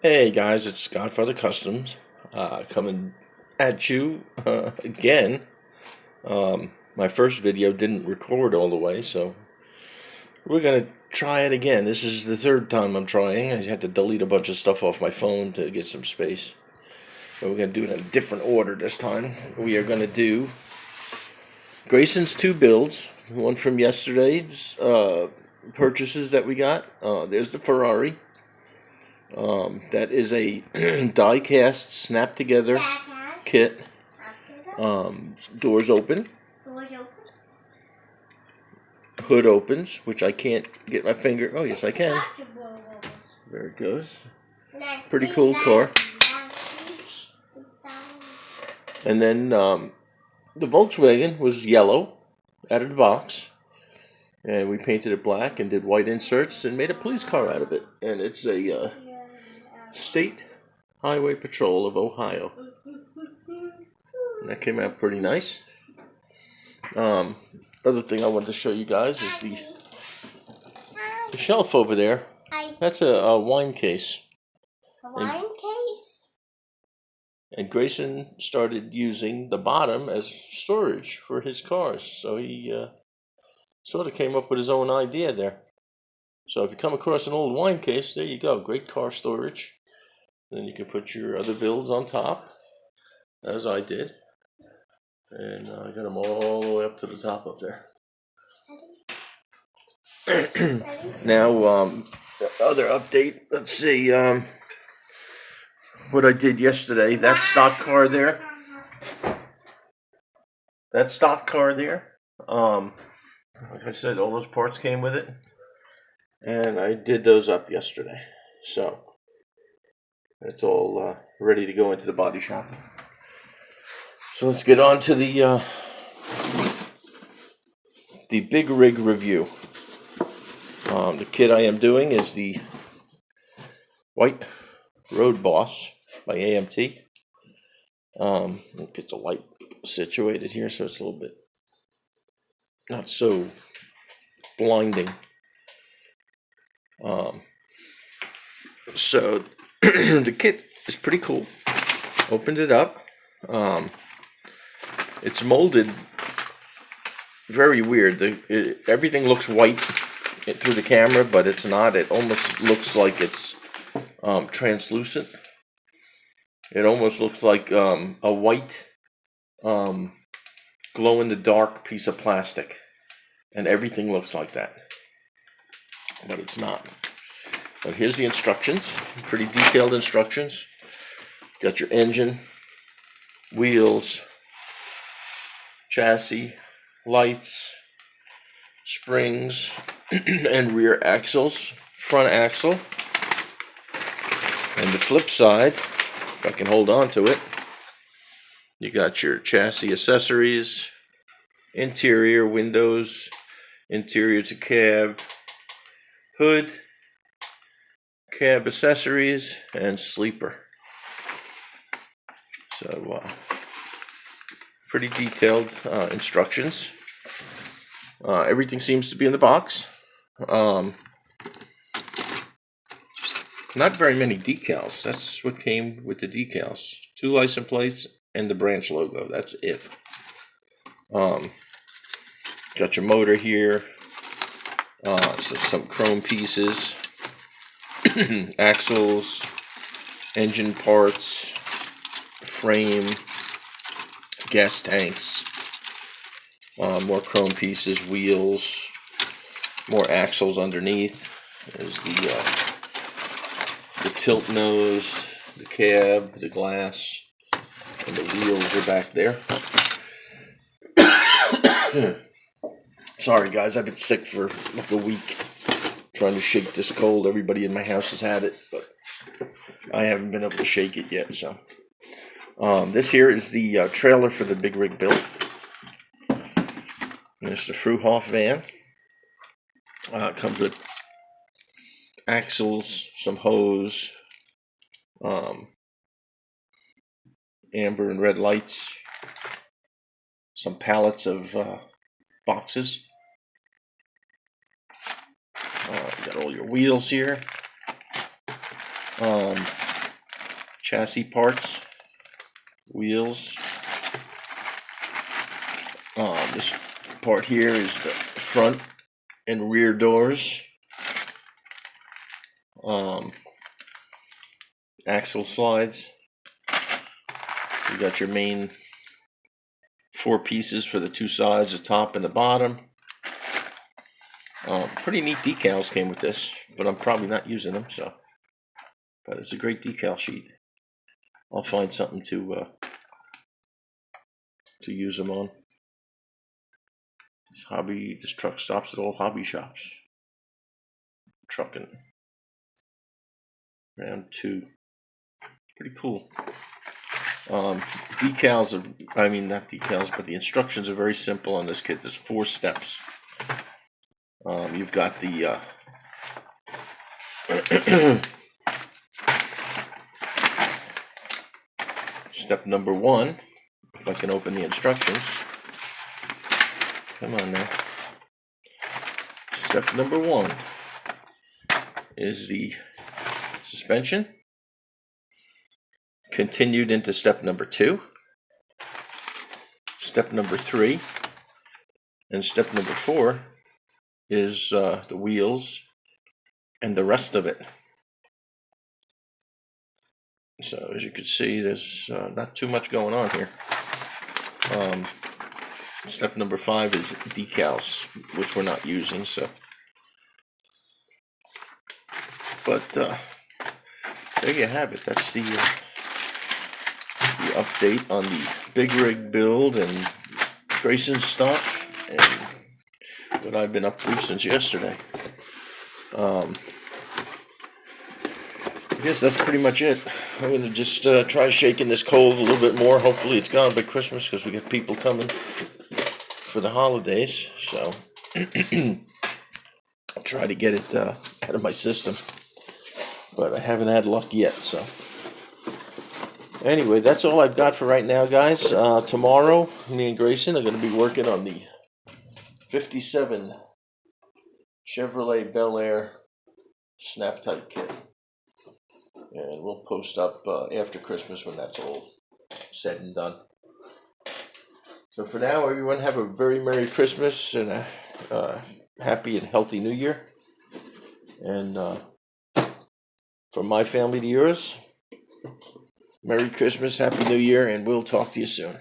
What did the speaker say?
Hey guys, it's Godfather Customs coming at you again. My first video didn't record all the way, so we're gonna try it again. This is the third time I'm trying. I had to delete a bunch of stuff off my phone to get some space. But we're gonna do it in a different order this time. We are gonna do Grayson's two builds. One from yesterday's purchases that we got. There's the Ferrari. That is a die-cast, snap-together kit. Doors open. Hood opens, which I can't get my finger. Oh, yes, I can. There it goes. Pretty cool car. And then the Volkswagen was yellow out of the box. And we painted it black and did white inserts and made a police car out of it. And it's a State Highway Patrol of Ohio. That came out pretty nice. Other thing I wanted to show you guys is the shelf over there. That's a wine case. A wine case? And Grayson started using the bottom as storage for his cars. So he sort of came up with his own idea there. So if you come across an old wine case, there you go. Great car storage. Then you can put your other builds on top, as I did. And I got them all the way up to the top up there. Now, the other update, let's see, what I did yesterday, that stock car there, like I said, all those parts came with it, and I did those up yesterday, so it's all ready to go into the body shop. So let's get on to the Big Rig review. The kit I am doing is the White Road Boss by AMT. Let's get the light situated here so it's a little bit not so blinding. So the kit is pretty cool. Opened it up. It's molded very weird. Everything looks white through the camera, but it's not. It almost looks like it's translucent. It almost looks like a white glow-in-the-dark piece of plastic, and everything looks like that, but it's not. But here's the instructions. Pretty detailed instructions. Got your engine, wheels, chassis, lights, springs, and rear axles, front axle. And the flip side, if I can hold on to it, you got your chassis accessories, interior windows, interior to cab, hood, cab accessories, and sleeper. So, pretty detailed instructions. Everything seems to be in the box. Not very many decals. That's what came with the decals. 2 license plates and the branch logo. That's it. Got your motor here. So some chrome pieces. Axles. Engine parts. Frame. Gas tanks. More chrome pieces. Wheels. More axles underneath. There's the tilt nose, the cab, the glass, and the wheels are back there. Sorry guys, I've been sick for like a week, trying to shake this cold. Everybody in my house has had it, but I haven't been able to shake it yet. So this here is the trailer for the Big Rig build. There's the Fruhoff van. It comes with axles, some hose, amber and red lights, some pallets of boxes. Got all your wheels here. chassis parts, wheels. This part here is the front and rear doors. Axle slides. You got your main 4 pieces for the 2 sides, the top and the bottom. Pretty neat decals came with this, but I'm probably not using them, so. But it's a great decal sheet. I'll find something to use them on. This truck stops at all hobby shops. Trucking. Round 2. Pretty cool. Decals are, not decals, but the instructions are very simple on this kit. There's 4 steps. You've got the step number 1. If I can open the instructions. Come on now. Step number 1 is the suspension. Continued into step number 2. Step number 3. And step number 4 is the wheels and the rest of it. So as you can see, there's not too much going on here. Step number 5 is decals, which we're not using. So, but there you have it. That's the update on the big rig build and Grayson's stuff and what I've been up to since yesterday. I guess that's pretty much it. I'm going to just try shaking this cold a little bit more. Hopefully it's gone by Christmas because we got people coming for the holidays. So I'll try to get it out of my system. But I haven't had luck yet. So anyway, that's all I've got for right now, guys. Tomorrow, me and Grayson are going to be working on the 57 Chevrolet Bel Air snap type kit. And we'll post up after Christmas when that's all said and done. So for now, everyone have a very Merry Christmas and a happy and healthy New Year. And from my family to yours, Merry Christmas, Happy New Year, and we'll talk to you soon.